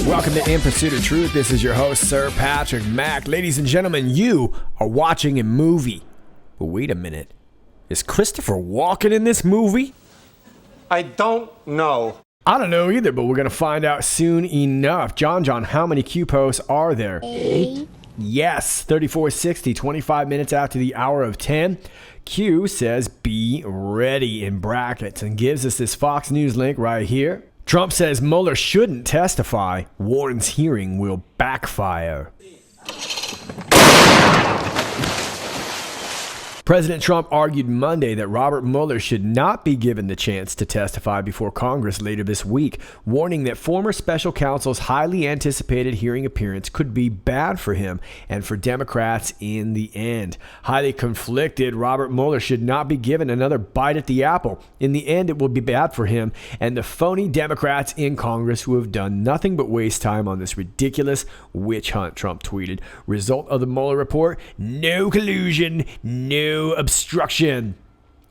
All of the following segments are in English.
Welcome to In Pursuit of Truth. This is your host, Sir Patrick Mack. Ladies and gentlemen, you are watching a movie. But wait a minute. Is Christopher Walken in this movie? I don't know. I don't know either, but we're going to find out soon enough. John, how many Q posts are there? 8. Yes, 3460, 25 minutes after the hour of 10. Q says, be ready in brackets, and gives us this Fox News link right here. Trump says Mueller shouldn't testify, warns hearing will backfire. President Trump argued Monday that Robert Mueller should not be given the chance to testify before Congress later this week, warning that former special counsel's highly anticipated hearing appearance could be bad for him and for Democrats in the end. Highly conflicted, Robert Mueller should not be given another bite at the apple. In the end, it will be bad for him and the phony Democrats in Congress who have done nothing but waste time on this ridiculous witch hunt, Trump tweeted. Result of the Mueller report? No collusion, no obstruction.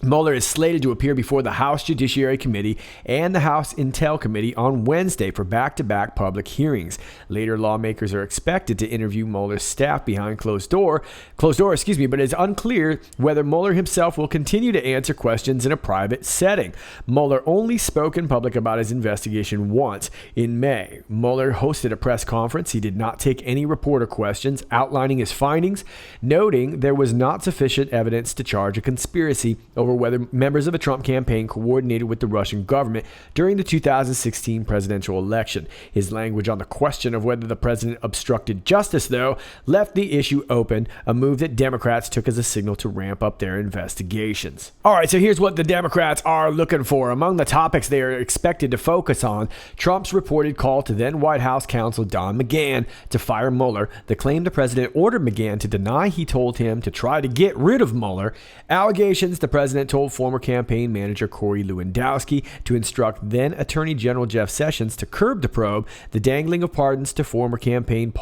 Mueller is slated to appear before the House Judiciary Committee and the House Intel Committee on Wednesday for back-to-back public hearings. Later, lawmakers are expected to interview Mueller's staff behind closed door, but it's unclear whether Mueller himself will continue to answer questions in a private setting. Mueller only spoke in public about his investigation once in May. Mueller hosted a press conference. He did not take any reporter questions, outlining his findings, noting there was not sufficient evidence to charge a conspiracy over whether members of a Trump campaign coordinated with the Russian government during the 2016 presidential election. His language on the question of whether the president obstructed justice, though, left the issue open, a move that Democrats took as a signal to ramp up their investigations. All right, so here's what the Democrats are looking for. Among the topics they are expected to focus on, Trump's reported call to then White House counsel Don McGahn to fire Mueller, the claim the president ordered McGahn to deny he told him to try to get rid of Mueller, allegations the president told former campaign manager Corey Lewandowski to instruct then Attorney General Jeff Sessions to curb the probe, the dangling of pardons to former campaign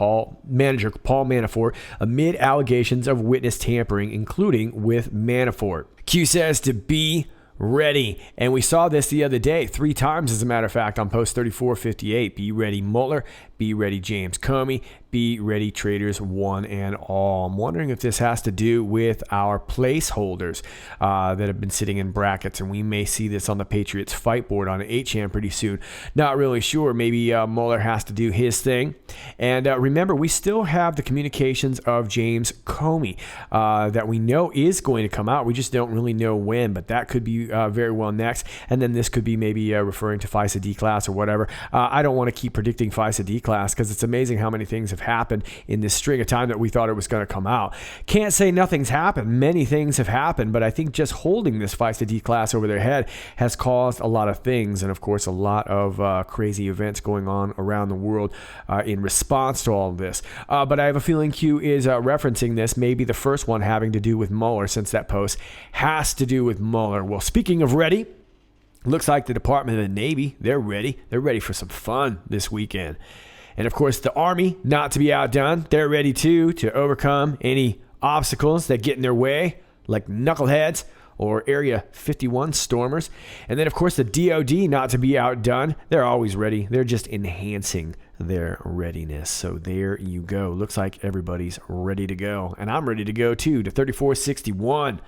manager Paul Manafort amid allegations of witness tampering, including with Manafort. Q says to be ready. And we saw this the other day 3 times, as a matter of fact, on post 3458. Be ready, Mueller. Be ready, James Comey. Be ready, traitors one and all. I'm wondering if this has to do with our placeholders that have been sitting in brackets, and we may see this on the Patriotsfight board on 8chan pretty soon. Not really sure. Maybe Mueller has to do his thing. And remember, we still have the communications of James Comey that we know is going to come out. We just don't really know when, but that could be very well next. And then this could be maybe referring to FISA D-Class or whatever. I don't want to keep predicting FISA D-Class because it's amazing how many things have happened in this string of time that we thought it was going to come out. Can't say nothing's happened. Many things have happened, but I think just holding this FISA D-Class over their head has caused a lot of things, and of course a lot of crazy events going on around the world in response to all of this. But I have a feeling Q is referencing this, maybe the first one having to do with Mueller, since that post has to do with Mueller. Well, speaking of ready, looks like the Department of the Navy, they're ready. They're ready for some fun this weekend. And of course, the Army, not to be outdone, they're ready too to overcome any obstacles that get in their way, like knuckleheads or Area 51 stormers. And then, of course, the DOD, not to be outdone, they're always ready. They're just enhancing their readiness. So there you go. Looks like everybody's ready to go. And I'm ready to go too, to 3461.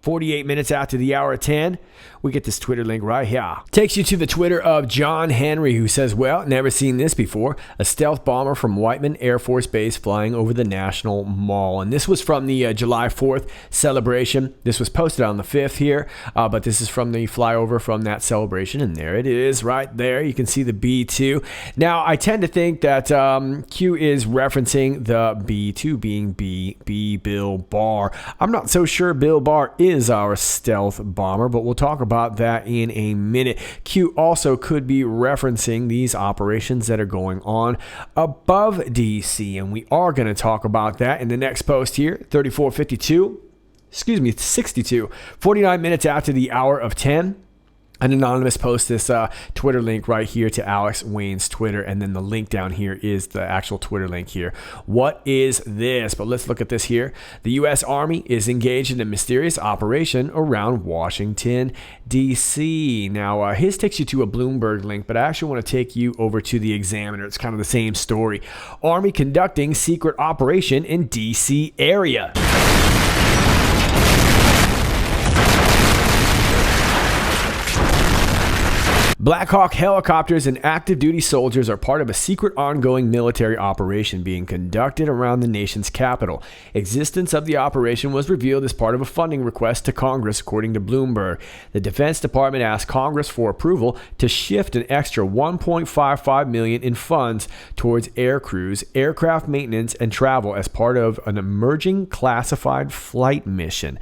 48 minutes after the hour of 10, we get this Twitter link right here. Takes you to the Twitter of John Henry, who says, well, never seen this before. A stealth bomber from Whiteman Air Force Base flying over the National Mall. And this was from the July 4th celebration. This was posted on the 5th here, but this is from the flyover from that celebration. And there it is right there. You can see the B-2. Now, I tend to think that Q is referencing the B-2 being B Bill Barr. I'm not so sure Bill Barr is is our stealth bomber, but we'll talk about that in a minute. Q also could be referencing these operations that are going on above DC, and we are going to talk about that in the next post here, 62, 49 minutes after the hour of 10. An anonymous posts this Twitter link right here to Alex Wayne's Twitter, and then the link down here is the actual Twitter link here. What is this? But let's look at this here. The U.S. Army is engaged in a mysterious operation around Washington, D.C. Now, his takes you to a Bloomberg link, but I actually want to take you over to the Examiner. It's kind of the same story. Army conducting secret operation in D.C. area. Black Hawk helicopters and active duty soldiers are part of a secret ongoing military operation being conducted around the nation's capital. Existence of the operation was revealed as part of a funding request to Congress, according to Bloomberg. The Defense Department asked Congress for approval to shift an extra $1.55 million in funds towards air crews, aircraft maintenance, and travel as part of an emerging classified flight mission.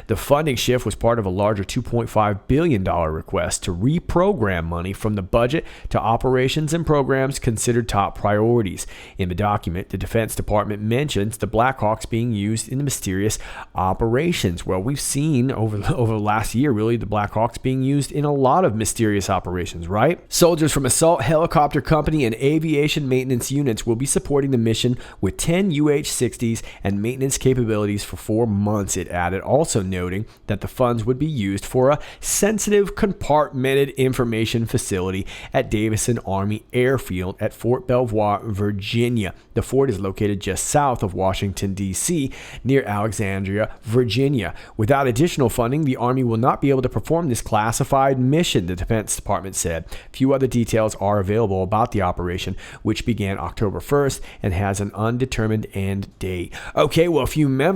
The funding shift was part of a larger $2.5 billion request to reprogram money from the budget to operations and programs considered top priorities. In the document, the Defense Department mentions the Blackhawks being used in the mysterious operations. Well, we've seen over the last year, really, the Blackhawks being used in a lot of mysterious operations, right? Soldiers from Assault Helicopter Company and Aviation Maintenance Units will be supporting the mission with 10 UH-60s and maintenance capabilities for 4 months, it added, also noting that the funds would be used for a sensitive compartmented information facility at Davison Army Airfield at Fort Belvoir, Virginia. The fort is located just south of Washington, D.C., near Alexandria, Virginia. Without additional funding, the Army will not be able to perform this classified mission, the Defense Department said. Few other details are available about the operation, which began October 1st and has an undetermined end date. Okay, well, if you remember,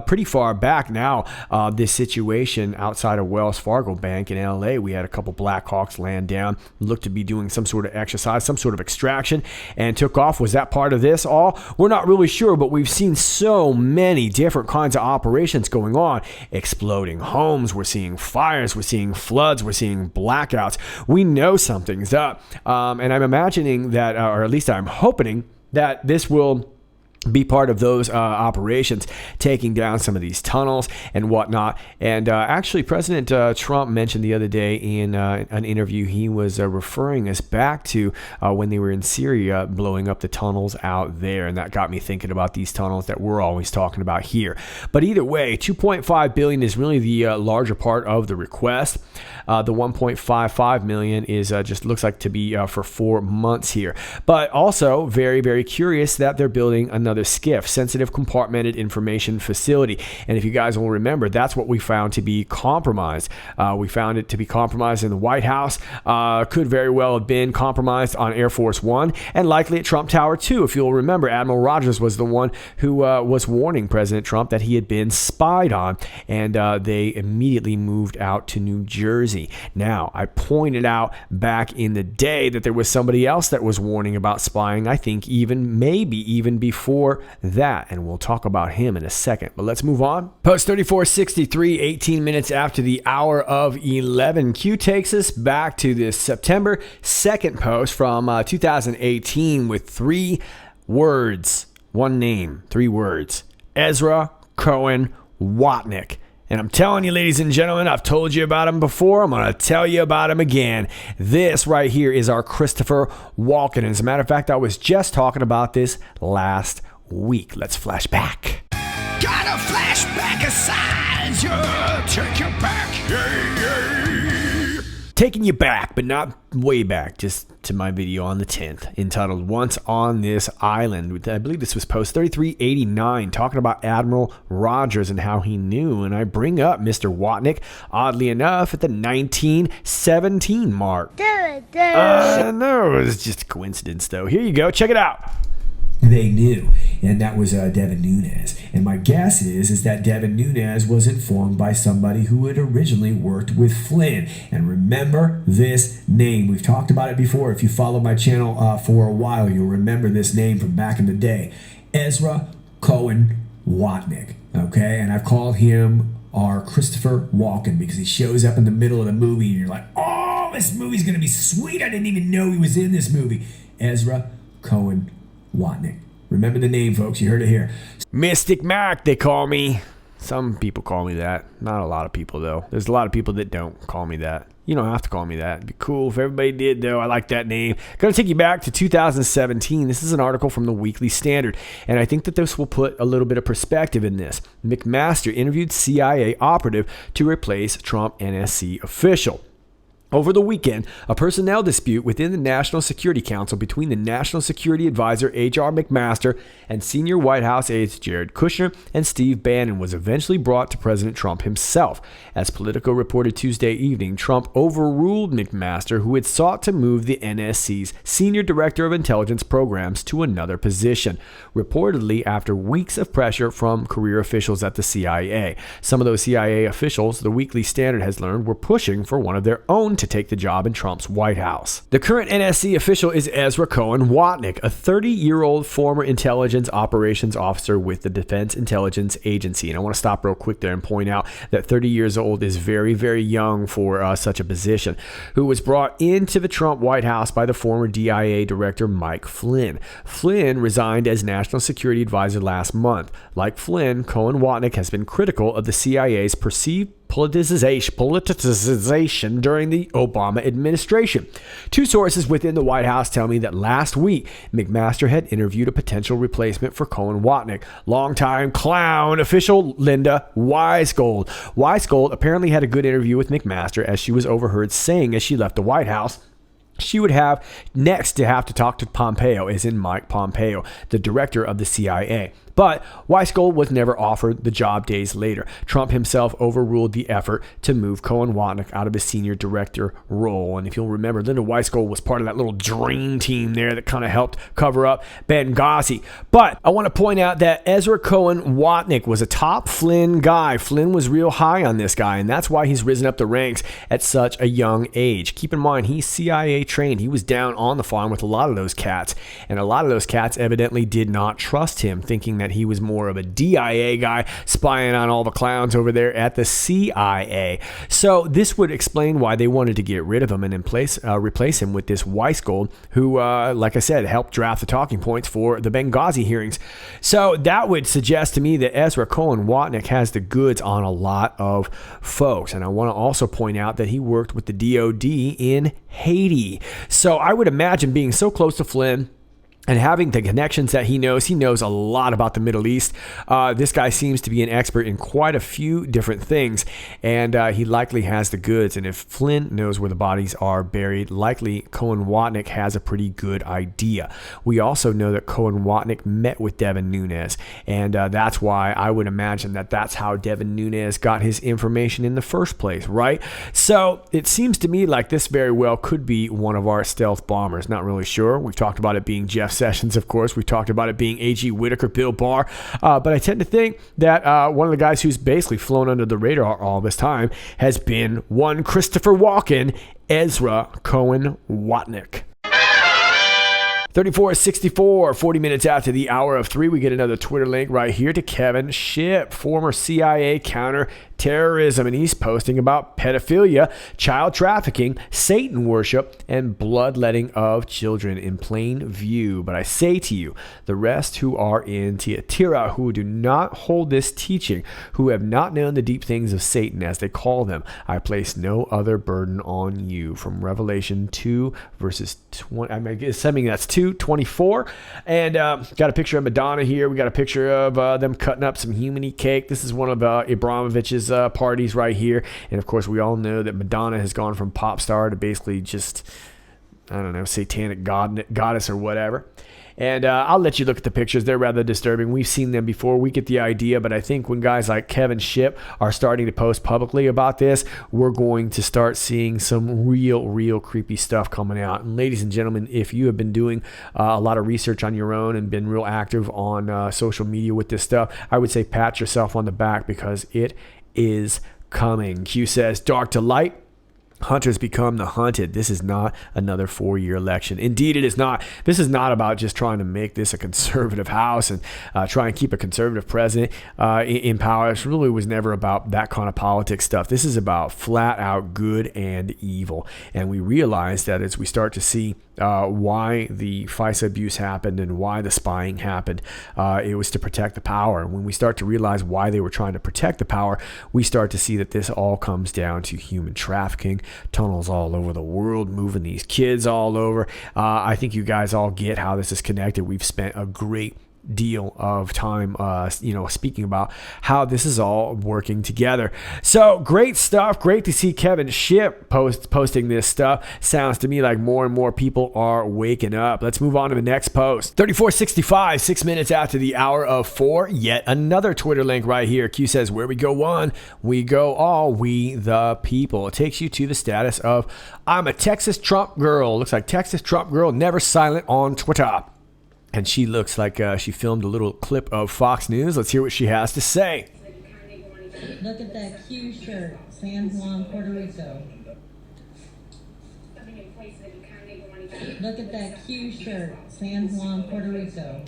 pretty far back now, this situation outside of Wells Fargo Bank in LA, we had a couple Blackhawks land down, looked to be doing some sort of exercise, some sort of extraction, and took off. Was that part of this all? We're not really sure, but we've seen so many different kinds of operations going on. Exploding homes, we're seeing fires, we're seeing floods, we're seeing blackouts. We know something's up, and I'm imagining that, or at least I'm hoping that this will be part of those operations, taking down some of these tunnels and whatnot. And actually, President Trump mentioned the other day in an interview, he was referring us back to when they were in Syria, blowing up the tunnels out there. And that got me thinking about these tunnels that we're always talking about here. But either way, $2.5 billion is really the larger part of the request. The $1.55 million is just looks like to be for 4 months here. But also very, very curious that they're building another SCIF, Sensitive Compartmented Information Facility. And if you guys will remember, that's what we found to be compromised. We found it to be compromised in the White House. Could very well have been compromised on Air Force One, and likely at Trump Tower too. If you'll remember, Admiral Rogers was the one who was warning President Trump that he had been spied on, and they immediately moved out to New Jersey. Now, I pointed out back in the day that there was somebody else that was warning about spying, I think maybe even before that, and we'll talk about him in a second. But let's move on. Post 3463, 18 minutes after the hour of 11. Q takes us back to this September 2nd post from 2018 with 3 words, one name, 3 words: Ezra Cohen Watnick. And I'm telling you, ladies and gentlemen, I've told you about him before. I'm going to tell you about him again. This right here is our Christopher Walken. And as a matter of fact, I was just talking about this last week. Let's flash back. Got a flashback aside, yeah, take you back, yeah. Taking you back, but not way back, just to my video on the 10th, entitled Once on This Island. I believe this was post 3389, talking about Admiral Rogers and how he knew. And I bring up Mr. Watnick, oddly enough, at the 1917 mark. No, it was just a coincidence, though. Here you go. Check it out. They knew, and that was Devin Nunes. And my guess is that Devin Nunes was informed by somebody who had originally worked with Flynn. And remember this name. We've talked about it before. If you follow my channel for a while, you'll remember this name from back in the day. Ezra Cohen Watnick, okay? And I've called him our Christopher Walken because he shows up in the middle of the movie and you're like, oh, this movie's gonna be sweet. I didn't even know he was in this movie. Ezra Cohen Watnick. Remember the name, folks. You heard it here. Mystic Mac, they call me. Some people call me that. Not a lot of people, though. There's a lot of people that don't call me that. You don't have to call me that. It'd be cool if everybody did, though. I like that name. Going to take you back to 2017. This is an article from the Weekly Standard, and I think that this will put a little bit of perspective in this. McMaster interviewed CIA operative to replace Trump NSC official. Over the weekend, a personnel dispute within the National Security Council between the National Security Advisor H.R. McMaster and senior White House aides Jared Kushner and Steve Bannon was eventually brought to President Trump himself. As Politico reported Tuesday evening, Trump overruled McMaster, who had sought to move the NSC's Senior Director of Intelligence Programs to another position, reportedly after weeks of pressure from career officials at the CIA. Some of those CIA officials, the Weekly Standard has learned, were pushing for one of their own to take the job in Trump's White House. The current NSC official is Ezra Cohen Watnick, a 30-year-old former intelligence operations officer with the Defense Intelligence Agency. And I want to stop real quick there and point out that 30 years old is very, very young for such a position, who was brought into the Trump White House by the former DIA director Mike Flynn. Flynn resigned as National Security Advisor last month. Like Flynn, Cohen Watnick has been critical of the CIA's perceived politicization during the Obama administration. Two sources within the White House tell me that last week, McMaster had interviewed a potential replacement for Cohen Watnick, longtime clown official Linda Weisgold. Weisgold apparently had a good interview with McMaster, as she was overheard saying as she left the White House she would have next to have to talk to Pompeo, as in Mike Pompeo, the director of the CIA. But Weisgold was never offered the job days later. Trump himself overruled the effort to move Cohen Watnick out of his senior director role. And if you'll remember, Linda Weisgold was part of that little dream team there that kind of helped cover up Benghazi. But I want to point out that Ezra Cohen Watnick was a top Flynn guy. Flynn was real high on this guy, and that's why he's risen up the ranks at such a young age. Keep in mind, he's CIA trained. He was down on the farm with a lot of those cats, and a lot of those cats evidently did not trust him, thinking that he was more of a DIA guy spying on all the clowns over there at the CIA. So this would explain why they wanted to get rid of him and replace him with this Weisgold, who, like I said, helped draft the talking points for the Benghazi hearings. So that would suggest to me that Ezra Cohen Watnick has the goods on a lot of folks. And I want to also point out that he worked with the DOD in Haiti. So I would imagine, being so close to Flynn and having the connections that he knows a lot about the Middle East. This guy seems to be an expert in quite a few different things, and he likely has the goods. And if Flynn knows where the bodies are buried, likely Cohen Watnick has a pretty good idea. We also know that Cohen Watnick met with Devin Nunes, and that's why I would imagine that that's how Devin Nunes got his information in the first place, right? So it seems to me like this very well could be one of our stealth bombers. Not really sure. We've talked about it being Jeff Sessions, of course. We talked about it being A.G. Whitaker, Bill Barr. But I tend to think that one of the guys who's basically flown under the radar all this time has been one Christopher Walken, Ezra Cohen Watnick. 3464, 40 minutes after the hour of 3, we get another Twitter link right here to Kevin Shipp, former CIA counter-terrorism, and he's posting about pedophilia, child trafficking, Satan worship, and bloodletting of children in plain view. But I say to you, the rest who are in Thyatira, who do not hold this teaching, who have not known the deep things of Satan, as they call them, I place no other burden on you. From Revelation 2, verses 20, I'm assuming that's 2:24, and got a picture of Madonna here. We got a picture of them cutting up some humany cake. This is one of Abramovich's parties right here, and of course we all know that Madonna has gone from pop star to basically just, I don't know, satanic goddess or whatever. And I'll let you look at the pictures. They're rather disturbing. We've seen them before. We get the idea. But I think when guys like Kevin Shipp are starting to post publicly about this, we're going to start seeing some real creepy stuff coming out. And ladies and gentlemen, if you have been doing a lot of research on your own and been real active on social media with this stuff, I would say pat yourself on the back, because it is coming. Q says, dark to light. Hunters become the hunted. This is not another 4-year election. Indeed, it is not. This is not about just trying to make this a conservative House and try and keep a conservative president in power. It really was never about that kind of politics stuff. This is about flat out good and evil. And we realize that as we start to see why the FISA abuse happened and why the spying happened, it was to protect the power. When we start to realize why they were trying to protect the power, we start to see that this all comes down to human trafficking, tunnels all over the world, moving these kids all over. I think you guys all get how this is connected. We've spent a great deal of time speaking about how this is all working together. So great stuff. Great to see Kevin Shipp posting this stuff. Sounds to me like more and more people are waking up. Let's move on to the next post. 3465, 6 minutes after the hour of 4, yet another Twitter link right here. Q says, where we go one, we go all, we the people. It takes you to the status of I'm a Texas Trump girl. Looks like Texas Trump girl, never silent on Twitter. And she looks like she filmed a little clip of Fox News. Let's hear what she has to say. Look at that Q shirt, San Juan, Puerto Rico. Look at that Q shirt, San Juan, Puerto Rico.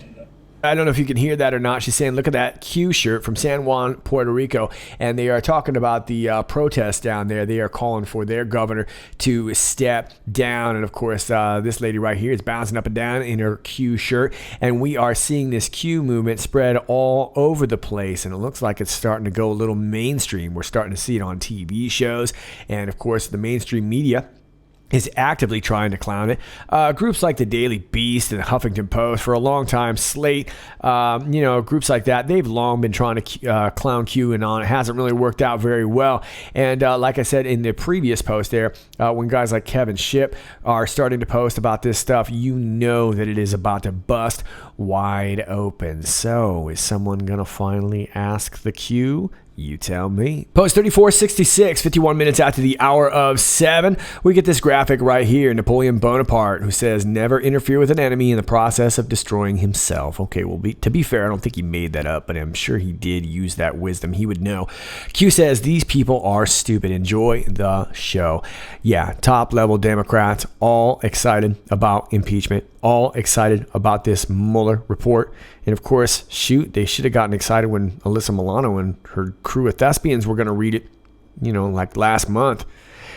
I don't know if you can hear that or not. She's saying, look at that Q shirt from San Juan, Puerto Rico. And they are talking about the protests down there. They are calling for their governor to step down. And of course, this lady right here is bouncing up and down in her Q shirt. And we are seeing this Q movement spread all over the place. And it looks like it's starting to go a little mainstream. We're starting to see it on TV shows. And of course, the mainstream media is actively trying to clown it. Groups like the Daily Beast and the Huffington Post, for a long time, Slate, groups like that, they've long been trying to clown QAnon. It hasn't really worked out very well. And like I said in the previous post there, when guys like Kevin Shipp are starting to post about this stuff, you know that it is about to bust wide open. So is someone going to finally ask the Q? You tell me. Post 3466, 51 minutes after the hour of 7. We get this graphic right here. Napoleon Bonaparte, who says, never interfere with an enemy in the process of destroying himself. Okay, well, to be fair, I don't think he made that up, but I'm sure he did use that wisdom. He would know. Q says, these people are stupid. Enjoy the show. Yeah, top level Democrats, all excited about impeachment, all excited about this Mueller report. And of course, shoot, they should have gotten excited when Alyssa Milano and her crew of thespians were going to read it, like last month.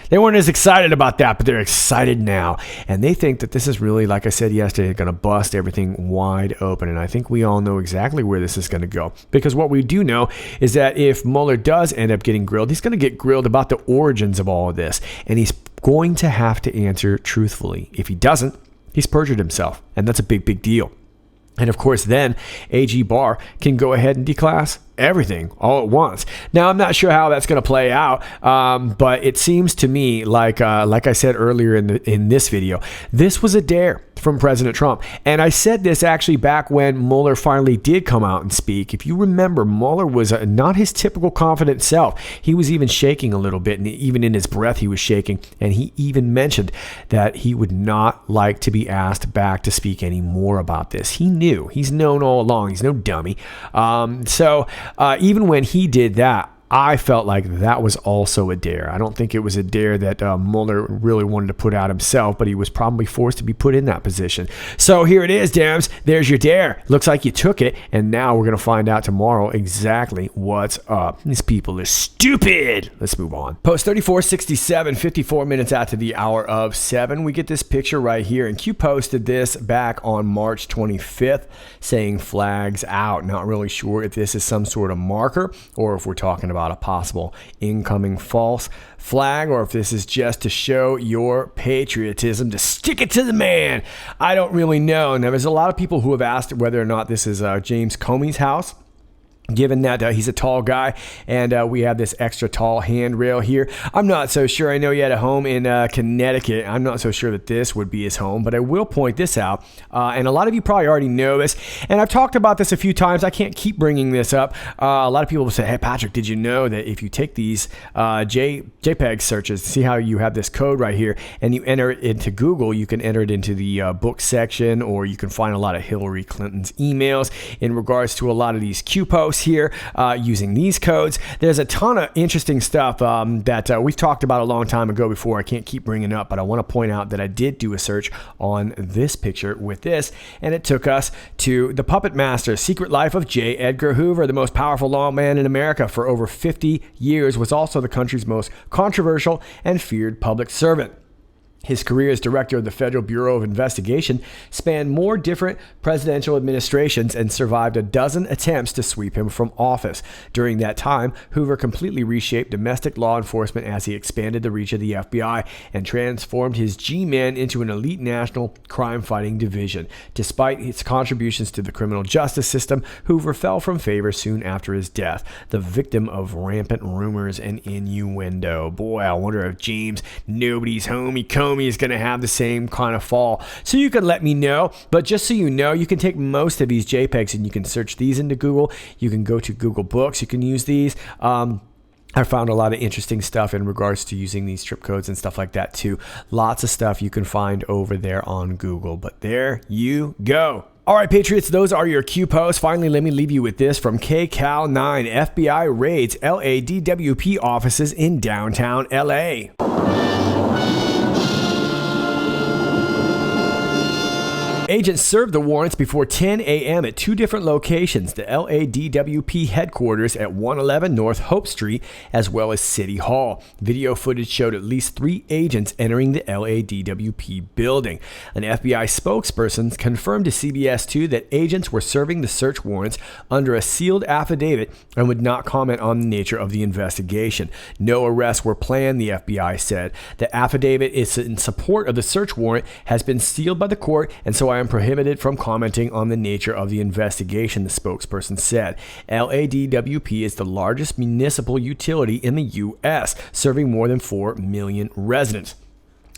They weren't as excited about that, but they're excited now. And they think that this is really, like I said yesterday, going to bust everything wide open. And I think we all know exactly where this is going to go. Because what we do know is that if Mueller does end up getting grilled, he's going to get grilled about the origins of all of this. And he's going to have to answer truthfully. If he doesn't, he's perjured himself. And that's a big, big deal. And of course, then AG Barr can go ahead and declass everything all at once. Now, I'm not sure how that's going to play out, but it seems to me like I said earlier in this video, this was a dare from President Trump. And I said this actually back when Mueller finally did come out and speak. If you remember, Mueller was not his typical confident self. He was even shaking a little bit, and even in his breath he was shaking. And he even mentioned that he would not like to be asked back to speak any more about this. He knew. He's known all along. He's no dummy. So even when he did that, I felt like that was also a dare. I don't think it was a dare that Mueller really wanted to put out himself, but he was probably forced to be put in that position. So here it is, Dams. There's your dare. Looks like you took it, and now we're going to find out tomorrow exactly what's up. These people are stupid. Let's move on. Post 3467, 54 minutes after the hour of 7. We get this picture right here, and Q posted this back on March 25th saying flags out. Not really sure if this is some sort of marker or if we're talking about a possible incoming false flag, or if this is just to show your patriotism, to stick it to the man. I don't really know. And there's a lot of people who have asked whether or not this is James Comey's house, given that he's a tall guy, and we have this extra tall handrail here. I'm not so sure. I know he had a home in Connecticut. I'm not so sure that this would be his home, but I will point this out. And a lot of you probably already know this, and I've talked about this a few times. I can't keep bringing this up. A lot of people will say, hey, Patrick, did you know that if you take these JPEG searches, see how you have this code right here, and you enter it into Google, you can enter it into the book section, or you can find a lot of Hillary Clinton's emails in regards to a lot of these Q posts. bucks here using these codes. There's a ton of interesting stuff that we've talked about a long time ago before. I can't keep bringing it up, but I want to point out that I did do a search on this picture with this, and it took us to the Puppet Master, Secret Life of J. Edgar Hoover, the most powerful lawman in America for over 50 years, was also the country's most controversial and feared public servant. His career as director of the Federal Bureau of Investigation spanned more different presidential administrations and survived a dozen attempts to sweep him from office. During that time, Hoover completely reshaped domestic law enforcement as he expanded the reach of the FBI and transformed his G-Men into an elite national crime-fighting division. Despite his contributions to the criminal justice system, Hoover fell from favor soon after his death, the victim of rampant rumors and innuendo. Boy, I wonder if James Nobody's Homie Comey is going to have the same kind of fall. So you can let me know, but just so you know, you can take most of these JPEGs and you can search these into Google. You can go to Google Books. You can use these. I found a lot of interesting stuff in regards to using these strip codes and stuff like that too. Lots of stuff you can find over there on Google, but there you go. All right, Patriots, those are your Q posts. Finally, let me leave you with this from KCal9. FBI raids LADWP offices in downtown LA. Agents served the warrants before 10 a.m. at two different locations, the LADWP headquarters at 111 North Hope Street, as well as City Hall. Video footage showed at least 3 agents entering the LADWP building. An FBI spokesperson confirmed to CBS 2 that agents were serving the search warrants under a sealed affidavit and would not comment on the nature of the investigation. No arrests were planned, the FBI said. The affidavit is in support of the search warrant, has been sealed by the court, and so I am prohibited from commenting on the nature of the investigation, the spokesperson said. LADWP is the largest municipal utility in the U.S., serving more than 4 million residents.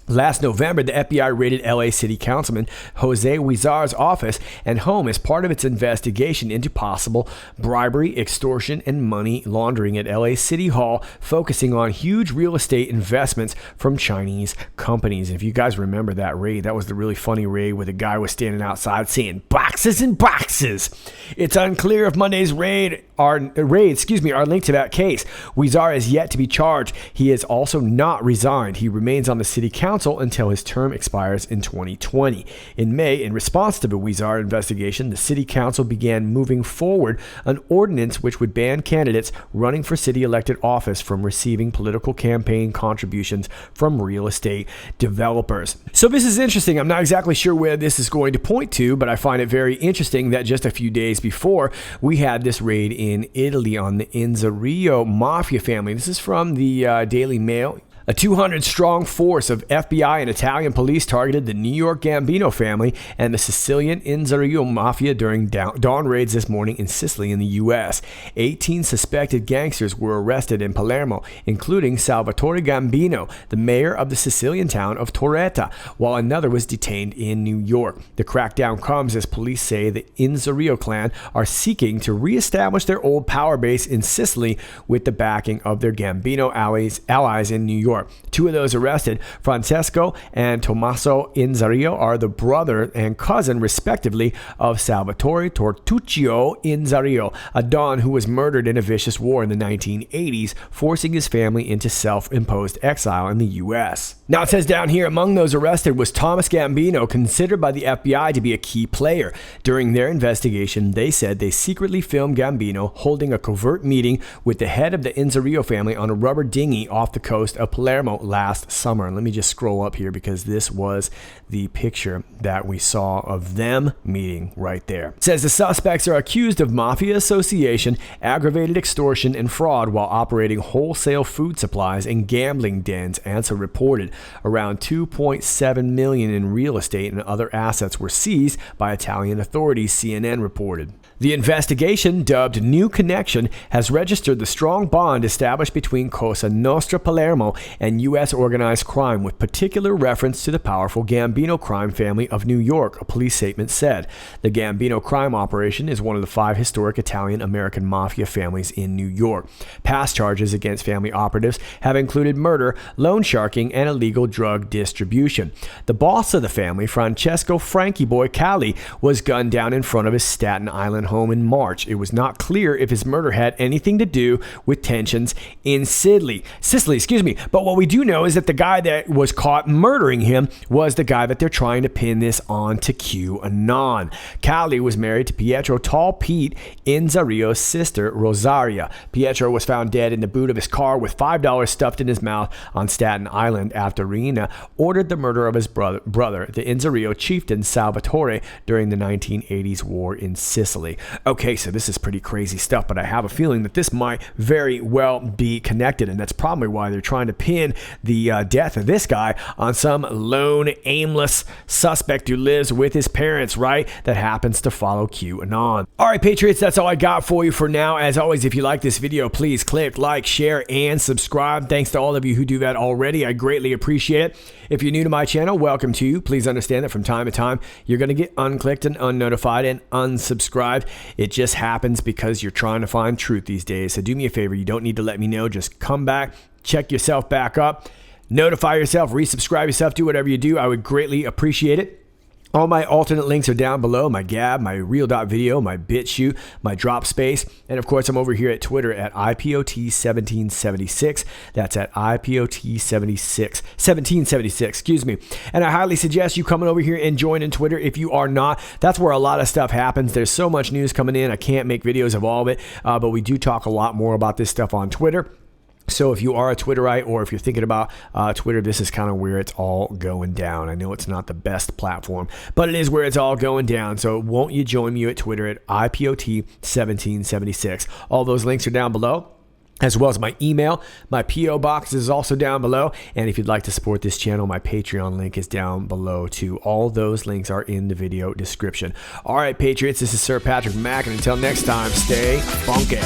Last November, the FBI raided LA City Councilman Jose Huizar's office and home as part of its investigation into possible bribery, extortion, and money laundering at LA City Hall, focusing on huge real estate investments from Chinese companies. And if you guys remember that raid, that was the really funny raid where the guy was standing outside saying boxes and boxes. It's unclear if Monday's raids are linked to that case. Huizar is yet to be charged. He has also not resigned. He remains on the city council until his term expires in 2020. In May, in response to the Huizar investigation, the city council began moving forward an ordinance which would ban candidates running for city elected office from receiving political campaign contributions from real estate developers. So this is interesting. I'm not exactly sure where this is going to point to, but I find it very interesting that just a few days before, we had this raid in Italy on the Inzerillo mafia family. This is from the Daily Mail. A 200-strong force of FBI and Italian police targeted the New York Gambino family and the Sicilian Inzerillo Mafia during dawn raids this morning in Sicily in the U.S. 18 suspected gangsters were arrested in Palermo, including Salvatore Gambino, the mayor of the Sicilian town of Torretta, while another was detained in New York. The crackdown comes as police say the Inzerillo clan are seeking to reestablish their old power base in Sicily with the backing of their Gambino allies in New York. Two of those arrested, Francesco and Tommaso Inzerillo, are the brother and cousin, respectively, of Salvatore Tortuccio Inzerillo, a Don who was murdered in a vicious war in the 1980s, forcing his family into self-imposed exile in the U.S. Now it says down here, among those arrested was Thomas Gambino, considered by the FBI to be a key player. During their investigation, they said they secretly filmed Gambino holding a covert meeting with the head of the Inzerillo family on a rubber dinghy off the coast of Palermo last summer. Let me just scroll up here because this was the picture that we saw of them meeting right there. It says the suspects are accused of mafia association, aggravated extortion, and fraud while operating wholesale food supplies and gambling dens. ANSA reported around $2.7 million in real estate and other assets were seized by Italian authorities, CNN reported. The investigation, dubbed New Connection, has registered the strong bond established between Cosa Nostra Palermo and U.S. organized crime, with particular reference to the powerful Gambino crime family of New York, a police statement said. The Gambino crime operation is one of the 5 historic Italian-American mafia families in New York. Past charges against family operatives have included murder, loan sharking, and illegal drug distribution. The boss of the family, Francesco Frankie Boy Cali, was gunned down in front of his Staten Island home in March. It was not clear if his murder had anything to do with tensions in Sicily, But what we do know is that the guy that was caught murdering him was the guy that they're trying to pin this on to QAnon. Cali was married to Pietro Tall Pete Inzario's sister, Rosaria. Pietro was found dead in the boot of his car with $5 stuffed in his mouth on Staten Island after Reina ordered the murder of his brother, the Inzario chieftain Salvatore, during the 1980s war in Sicily. Okay, so this is pretty crazy stuff, but I have a feeling that this might very well be connected, and that's probably why they're trying to pin the death of this guy on some lone, aimless suspect who lives with his parents, right? That happens to follow QAnon. All right, Patriots, that's all I got for you for now. As always, if you like this video, please click like, share, and subscribe. Thanks to all of you who do that already. I greatly appreciate it. If you're new to my channel, welcome to you. Please understand that from time to time, you're going to get unclicked and unnotified and unsubscribed. It just happens because you're trying to find truth these days. So do me a favor. You don't need to let me know. Just come back, check yourself back up, notify yourself, resubscribe yourself, do whatever you do. I would greatly appreciate it. All my alternate links are down below, my Gab, my Real.video, my BitChute, my DropSpace, and of course I'm over here at Twitter at IPOT1776. That's at IPOT1776, excuse me. And I highly suggest you coming over here and joining Twitter if you are not. That's where a lot of stuff happens. There's so much news coming in, I can't make videos of all of it, but we do talk a lot more about this stuff on Twitter. So if you are a Twitterite or if you're thinking about Twitter, this is kind of where it's all going down. I know it's not the best platform, but it is where it's all going down. So won't you join me at Twitter at IPOT1776? All those links are down below, as well as my email. My P.O. box is also down below. And if you'd like to support this channel, my Patreon link is down below too. All those links are in the video description. All right, Patriots, this is Sir Patrick Mack, and until next time, stay funky.